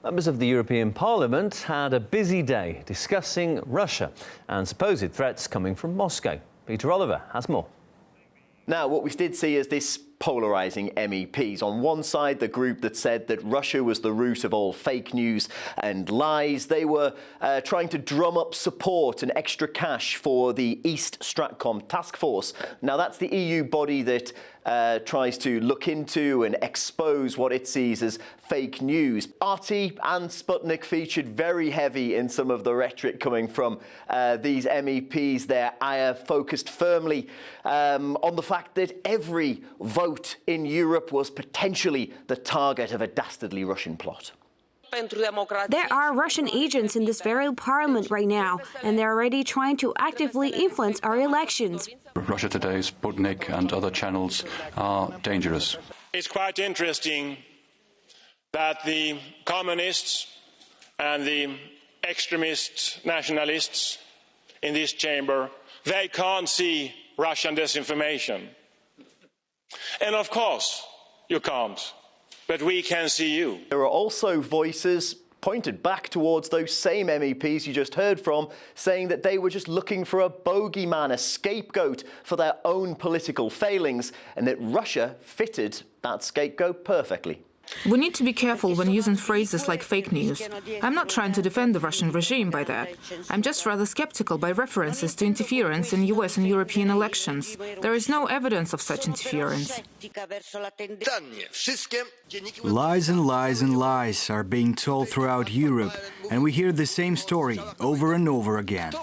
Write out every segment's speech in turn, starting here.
Members of the European Parliament had a busy day discussing Russia and supposed threats coming from Moscow. Peter Oliver has more. Now, what we did see is this polarising MEPs. On one side, the group that said that Russia was the root of all fake news and lies. They were trying to drum up support and extra cash for the East Stratcom task force. Now, that's the EU body that tries to look into and expose what it sees as fake news. RT and Sputnik featured very heavy in some of the rhetoric coming from these MEPs. Their ire focused firmly on the fact that every vote in Europe was potentially the target of a dastardly Russian plot. There are Russian agents in this very parliament right now, and they're already trying to actively influence our elections. Russia Today, Sputnik and other channels are dangerous. It's quite interesting that the communists and the extremist nationalists in this chamber, they can't see Russian disinformation. And of course you can't, but we can see you. There are also voices pointed back towards those same MEPs you just heard from, saying that they were just looking for a bogeyman, a scapegoat for their own political failings, and that Russia fitted that scapegoat perfectly. We need to be careful when using phrases like fake news. I'm not trying to defend the Russian regime by that. I'm just rather skeptical by references to interference in US and European elections. There is no evidence of such interference. Lies and lies and lies are being told throughout Europe, and we hear the same story over and over again.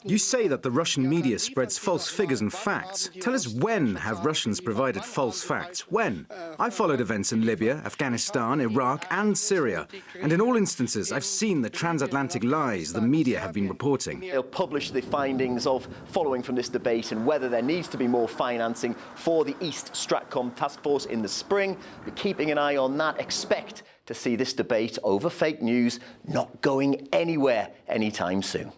You say that the Russian media spreads false figures and facts. Tell us, when have Russians provided false facts? When? I followed events in Libya, Afghanistan, Iraq and Syria, and in all instances I've seen the transatlantic lies the media have been reporting. They'll publish the findings of following from this debate and whether there needs to be more financing for the East Stratcom task force in the spring. We're keeping an eye on that. Expect to see this debate over fake news not going anywhere anytime soon.